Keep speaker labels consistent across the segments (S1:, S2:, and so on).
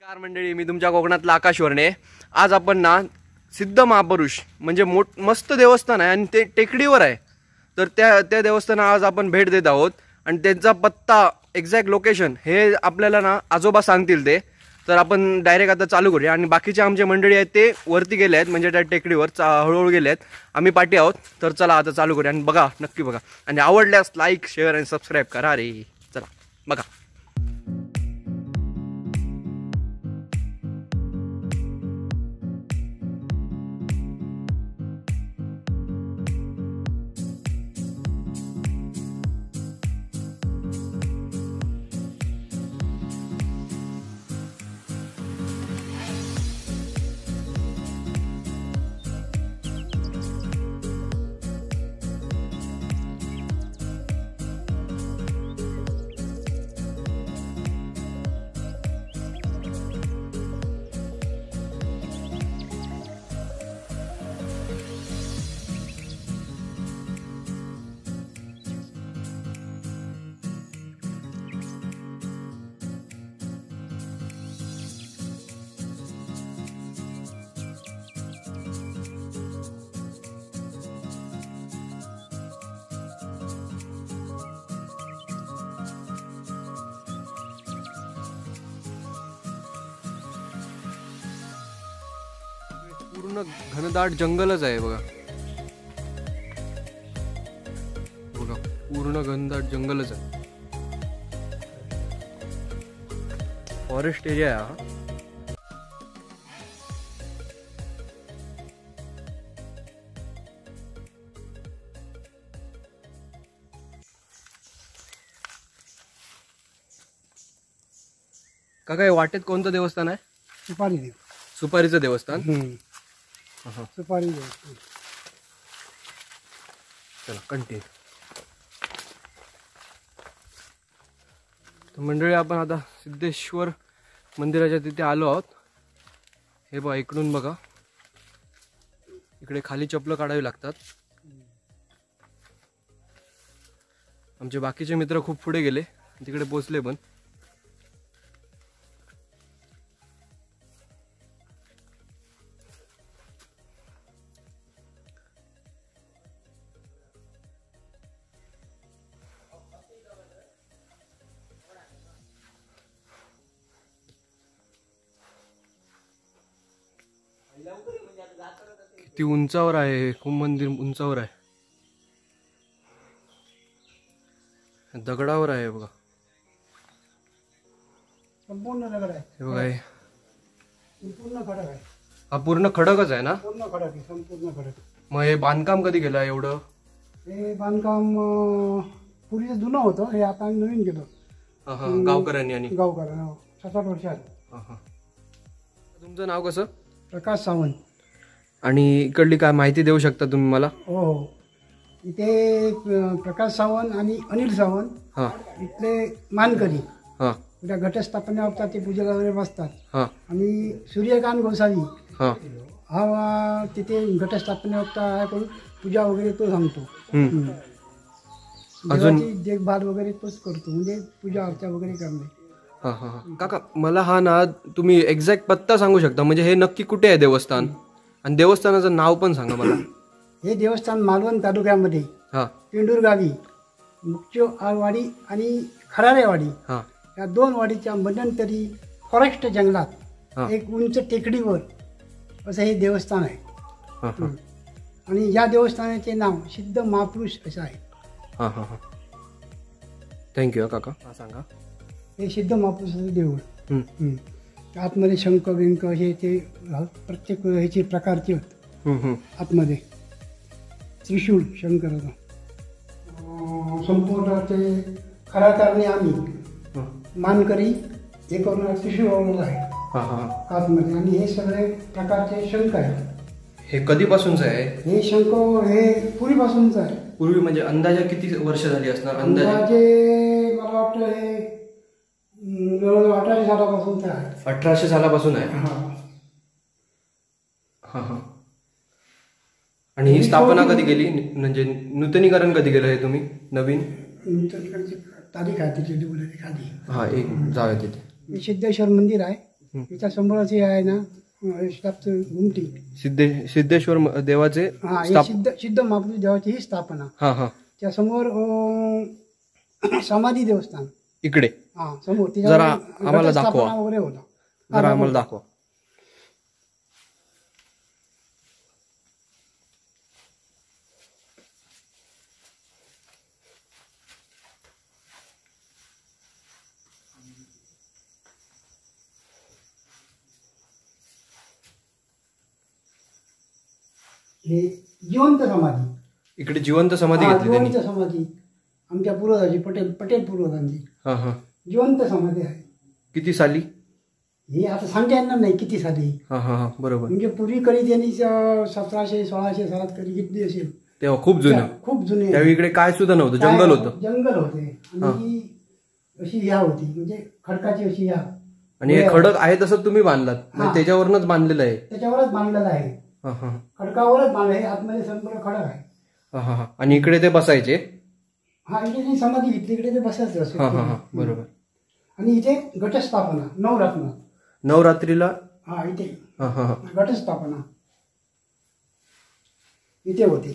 S1: नमस्कार मंडळी, मी तुमच्या कोकणातला आकाश वर्णे। आज आपण ना सिद्ध महापुरुष म्हणजे मस्त देवस्थान आहे आणि ते टेकडीवर आहे। तर त्या देवस्थानाला आज आपण भेट देत आहोत आणि त्यांचा पत्ता एक्झॅक्ट लोकेशन हे आपल्याला ना आजोबा सांगतील ते। तर आपण डायरेक्ट आता चालू करूया आणि बाकीचे आमचे मंडळी आहेत ते वरती गेले आहेत, म्हणजे त्या टेकडीवर हळूहळू गेले आहेत। आम्ही पाठी आहोत। तर चला आता चालू करूया आणि बघा, नक्की बघा आणि आवडल्यास लाईक शेअर आणि सबस्क्राईब करा। अरे चला बघा। पूर्ण घनदाट जंगलच आहे बघा। बघा पूर्ण घनदाट जंगलच आहे, फॉरेस्ट एरिया आहे हा। काका हे वाटेत कोणतं देवस्थान आहे?
S2: सुपारी देव,
S1: सुपारीचं देवस्थान।
S2: सुपारी देव।
S1: चला कंटिन्यू। तर मंडळी आपण आता सिद्धेश्वर मंदिराच्या तिथे आलो आहोत। हे बघा इकडून बघा, इकडे खाली चप्पल काढावी लागतात। आमचे बाकीचे मित्र खूप पुढे गेले, तिकडे पोहोचले पण। किती उंचावर आहे, खूप मंदिर उंचावर आहे, दगडावर आहे बघा।
S2: संपूर्ण दगड आहे
S1: हे बघा, हे
S2: पूर्ण खडक आहे।
S1: हा पूर्ण खडकच आहे ना?
S2: पूर्ण खडक आहे, संपूर्ण खडक।
S1: मग हे बांधकाम कधी केलं एवढं?
S2: हे बांधकाम पूर्वीचं जुनं होतं, हे आता नवीन केलं
S1: गावकऱ्यांनी आणि
S2: गावकऱ्यांना 7-8 वर्ष आली।
S1: तुमचं नाव कसं?
S2: प्रकाश सावंत।
S1: आणि इकडली काय माहिती देऊ शकता तुम्ही मला?
S2: हो हो, इथे प्रकाश सावंत आणि अनिल सावंत
S1: हा
S2: इथले मानकरी।
S1: हा
S2: उद्या घटस्थापना होतात, ते पूजेला वगैरे बसतात।
S1: हा
S2: आणि सूर्यकांत गोसावी
S1: हा
S2: हा तिथे घटस्थापना होता करून पूजा वगैरे तो सांगतो।
S1: अजून
S2: देवाची देखभाल वगैरे तोच करतो, म्हणजे पूजा अर्चा वगैरे करणे।
S1: हा हा हा काका, मला हा ना तुम्ही एक्झॅक्ट पत्ता सांगू शकता? म्हणजे हे नक्की कुठे आहे देवस्थान, आणि देवस्थानाचं नाव पण सांगा मला।
S2: हे देवस्थान मालवण तालुक्यामध्ये
S1: हा
S2: पेंडूर गावी मुक्चोआरवाडी आणि खरारेवाडी
S1: हा
S2: या 2 वाडीच्या मध्यंतरी फॉरेस्ट जंगलात एक उंच टेकडीवर असं हे देवस्थान आहे।
S1: हा हा
S2: आणि या देवस्थानाचे नाव सिद्ध महापुरुष असं आहे।
S1: हा हा हा थँक्यू काका। हा सांगा।
S2: हे सिद्ध महापुरुषाचं देऊळ। आतमध्ये शंख बिंक हे ते प्रत्येक ह्याचे प्रकारचे होत। आतमध्ये त्रिशूळ शंकराचा संपूर्ण ते खरा कारणे आम्ही मानकरी हे करून त्रिशूळ वगैरे आहे आतमध्ये। आणि हे सगळे प्रकारचे शंख आहेत।
S1: हे कधीपासूनच आहे?
S2: हे शंख हे पूर्वीपासूनच आहे।
S1: पूर्वी म्हणजे अंदाजे किती वर्ष झाली असणार?
S2: अंदाजे मला वाटतं हे 1800 सालापासून आहे।
S1: 1800 सालापासून आहे।
S2: हा
S1: हा हा आणि ही स्थापना कधी केली, म्हणजे नूतनीकरण कधी केलं हे तुम्ही नवीन?
S2: नूतनीकरणची तारीख आहे तिथे खाली।
S1: हा एक जाऊया तिथे।
S2: सिद्धेश्वर मंदिर आहे याच्या समोरच हे आहे ना स्टाफचं घुमटी.
S1: सिद्धेश्वर देवाचे
S2: हा हे सिद्ध महापुरुष देवाची ही स्थापना.
S1: हा हा
S2: त्या समोर समाधी देवस्थान
S1: इकडे
S2: हा समोर
S1: जरा आम्हाला दाखवा.
S2: वगैरे होता.
S1: जरा आम्हाला दाखवा.
S2: हे जिवंत समाधी.
S1: इकडे जिवंत समाधी
S2: हा,
S1: घेतली त्यांनी.
S2: जिवंत समाधी आमच्या पूर्वजाची पटेल पूर्वजांची
S1: हा हा
S2: जिवंत समाधी आहे.
S1: किती साली?
S2: हे आता सांगता येणार नाही किती साली.
S1: हा हा हा बरोबर.
S2: म्हणजे पूर्वी कधी त्यांनी 1700-1600 सालात कधी घेतली असेल.
S1: तेव्हा खूप जुनं.
S2: खूप जुने.
S1: त्यावेळी इकडे काय सुद्धा नव्हतं, जंगल होतं.
S2: जंगल होते आणि अशी ह्या होती म्हणजे खडकाची अशी ह्या.
S1: आणि हे खडक आहे तसं तुम्ही बांधलात, म्हणजे त्याच्यावरच बांधलेलं आहे.
S2: त्याच्यावरच बांधलेलं आहे.
S1: हा हा
S2: खडकावरच बांधलं. आतमध्ये संपूर्ण खडक आहे.
S1: हा हा हा. आणि इकडे ते बसायचे.
S2: हा इथे जी समाधी घेतली इकडे ते बसायचं असेल.
S1: हा हा हा बरोबर.
S2: आणि इथे घटस्थापना नवरत्न.
S1: नवरात्रीला
S2: हा इथे
S1: हा हा हा
S2: घटस्थापना इथे होते.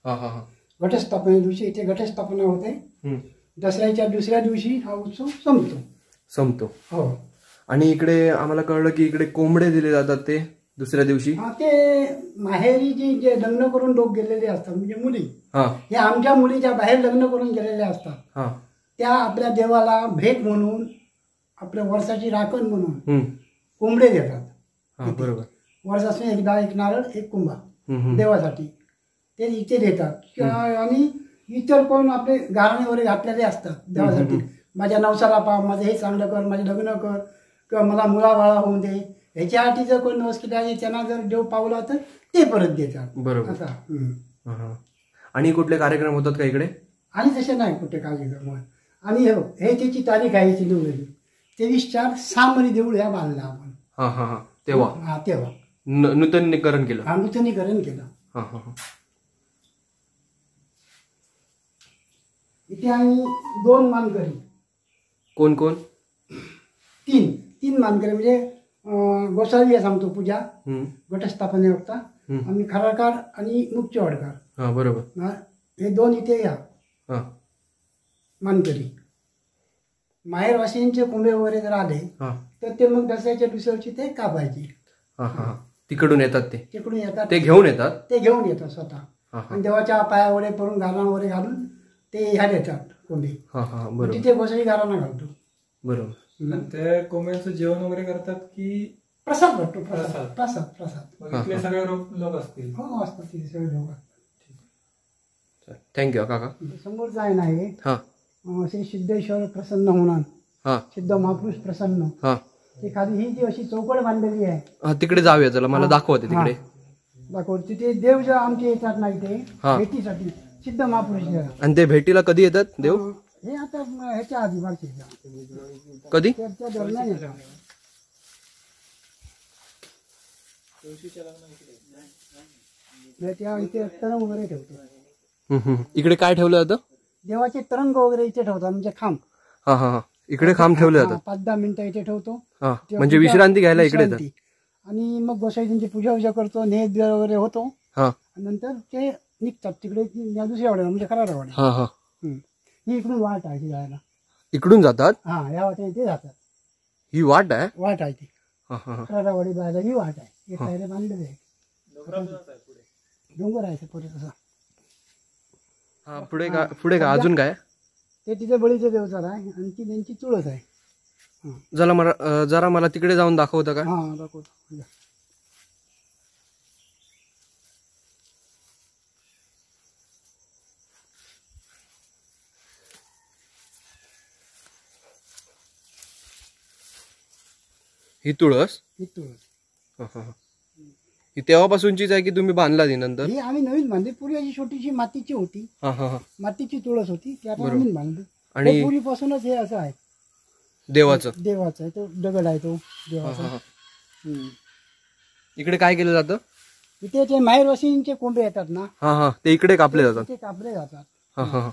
S1: हा हा हा
S2: घटस्थापने दिवशी इथे घटस्थापना होते.
S1: हम्म.
S2: दसऱ्याच्या दुसऱ्या दिवशी हा उत्सव संपतो. हो.
S1: आणि इकडे आम्हाला कळलं की इकडे कोंबडे दिले जातात ते दुसऱ्या दिवशी.
S2: हा ते माहेरी जे लग्न करून लोक गेलेले असतात म्हणजे मुली,
S1: हा
S2: हे आमच्या मुलीच्या बाहेर लग्न करून गेलेल्या असतात.
S1: हा
S2: त्या आपल्या देवाला भेट म्हणून आपल्या वर्षाची राखण म्हणून
S1: हम्म.
S2: कोंबडे देतात.
S1: हा बरोबर.
S2: वर्षासून एकदा एक नारळ एक कुंभा
S1: हम्म.
S2: देवासाठी ते इथे देतात. आणि इतर कोण आपले गारणे वगैरे घातलेले असतात देवासाठी. माझ्या नवसाला पा, माझं हे चांगलं कर, माझे लग्न कर, किंवा मला मुलाबाळा होऊन दे, ह्याच्यासाठी जर कोण नवस आहे त्यांना जर देव पावला तर ते परत देतात.
S1: बरोबर.
S2: असा.
S1: हा, हा. आणि कुठले कार्यक्रम होतात का इकडे?
S2: आणि तसे नाही कुठे कार्यक्रम. आणि हे त्याची तारीख आहे सिंधुदुर्ग 23/4 मध्ये देऊळ ह्या बांधला आपण.
S1: हा हा हा तेव्हा.
S2: हा तेव्हा
S1: नूतनीकरण केलं.
S2: हा नूतनीकरण केलं.
S1: हा हा हा.
S2: इथे आम्ही 2 मानकरी.
S1: कोण कोण?
S2: 3 मानकरी म्हणजे गोसावी सांगतो पूजा
S1: हम्म.
S2: घटस्थापने होता. आम्ही खराकार आणि मुख्यवाडकार.
S1: हा बरोबर.
S2: हे 2 इथे या
S1: हा
S2: मानकरी. माहेरवासींचे कोंबे वगैरे जर आले
S1: हा
S2: तर ते मग दसऱ्याच्या दुसऱ्या दिवशी ते कापायचे.
S1: हा हा तिकडून येतात ते.
S2: तिकडून येतात
S1: ते घेऊन येतात.
S2: ते घेऊन येतात स्वतः.
S1: हा हा
S2: आणि देवाच्या पाया वगैरे पडून गाणं वगैरे घालून ते ह्या देतात कोंबे.
S1: हा हा बरोबर.
S2: तिथे गोसावी गाणं घालतो.
S1: बरोबर.
S3: ते कोंबड्यांचं जेवण वगैरे करतात की
S2: प्रसाद भेटतो. प्रसाद.
S3: इथले सगळे लोक असतील?
S2: हो असतात तिथे सगळे लोक.
S1: थँक्यू काका.
S2: समोरच आहे ना हे
S1: हा
S2: श्री सिद्धेश्वर प्रसन्न होणार.
S1: हा
S2: सिद्ध महापुरुष प्रसन्न.
S1: हा
S2: ते खाली ही जी अशी चौकड बांधलेली आहे.
S1: हा तिकडे जाऊया चला, मला दाखवते तिकडे.
S2: दाखवत तिथे देव जे आमचे येतात ना इथे
S1: हा.
S2: भेटीसाठी सिद्ध महापुरुष.
S1: आणि ते भेटीला कधी येतात देव?
S2: हे आता ह्याच्या आधी मागच्या
S1: कधी?
S2: त्या दरम्यान येतात. त्या इथे तरंग वगैरे ठेवतो.
S1: इकडे काय ठेवलं जातं?
S2: देवाचे तरंग वगैरे इथे ठेवतात म्हणजे खांब.
S1: हा हा हा इकडे खांब ठेवले जातात.
S2: 5-10 मिनिटं इथे ठेवतो.
S1: हा म्हणजे विश्रांती घ्यायला इकडे येतात.
S2: आणि मग गोसाईंची पूजा करतो, नैवेद्य वगैरे होतो.
S1: हा
S2: नंतर ते निघतात तिकडे दुसऱ्या वाड्याला म्हणजे खराडा वाड्या.
S1: हा हा
S2: ही इकडून वाट आहे ती जायला.
S1: इकडून जातात?
S2: हा या वाट्या इथे जातात.
S1: ही वाट आहे?
S2: वाट आहे ती
S1: हा हा हा.
S2: खराडा वाडी जायला ही वाट आहे. हे पायऱ्या बांधलेले आहे. डोंगर आहे पुढे तसा.
S1: हा पुढे का अजून काय?
S2: ते तिथे बळीचे देवचार आहे आणि ती त्यांची तुळस आहे.
S1: जरा मला तिकडे जाऊन दाखवता का?
S2: हा दाखवतो.
S1: ही तुळस?
S2: ही तुळस
S1: हा हा हा. ही तेव्हापासूनचीच आहे की तुम्ही बांधला ती नंतर?
S2: ही आम्ही नवीन बांधली. पूर्वी अशी छोटीशी मातीची होती.
S1: हा हा हा.
S2: मातीची तुळस होती ती आता नवीन बांधली.
S1: आणि
S2: आणि पूर्वीपासूनच हे असं आहे
S1: देवाचं
S2: आहे. तो दगड आहे तो
S1: हा
S2: देवाचा.
S1: हा हा. इकडे काय केलं जातं?
S2: इथे ते माहेरवासींचे कोंबे येतात ना
S1: हा हा ते इकडे कापले जातात.
S2: ते कापले जातात.
S1: हा हा हा.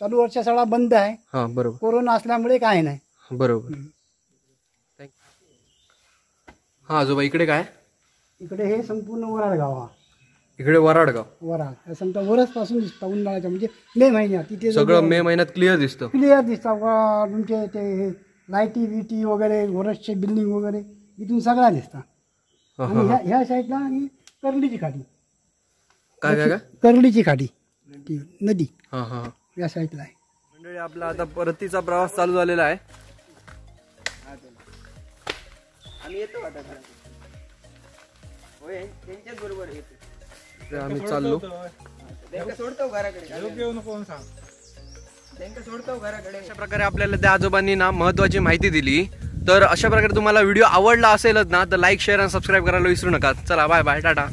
S2: चालू वर्ष सगळा बंद आहे.
S1: हा बरोबर
S2: कोरोना असल्यामुळे काय नाही.
S1: बरोबर. हा आजोबा इकडे काय?
S2: इकडे हे संपूर्ण वराड गाव हा.
S1: इकडे वराडगाव.
S2: वराड हे समजा वरच पासून दिसतं उन्हाळ्याच्या म्हणजे मे महिन्यात तिथे
S1: सगळं मे महिन्यात क्लिअर दिसतं.
S2: क्लिअर दिसतात. तुमचे ते लाईटी विटी वगैरे वरसचे बिल्डिंग वगैरे इथून सगळा दिसतात.
S1: हा,
S2: आणि
S1: हा.
S2: ह्या साईडला आणि करलीची खाडी.
S1: काय काय काय?
S2: करलीची खाडी ती नदी
S1: हा हा.
S2: या साईडला आहे.
S1: मंडळी आपला आता परतीचा प्रवास चालू झालेला आहे. ते आम्ही चाललो. अशा प्रकारे आपल्याला त्या आजोबांनी ना महत्वाची माहिती दिली. तर अशा प्रकारे तुम्हाला व्हिडिओ आवडला असेलच ना तर लाईक शेअर आणि सबस्क्राईब करायला विसरू नका. चला बाय बाय टाटा.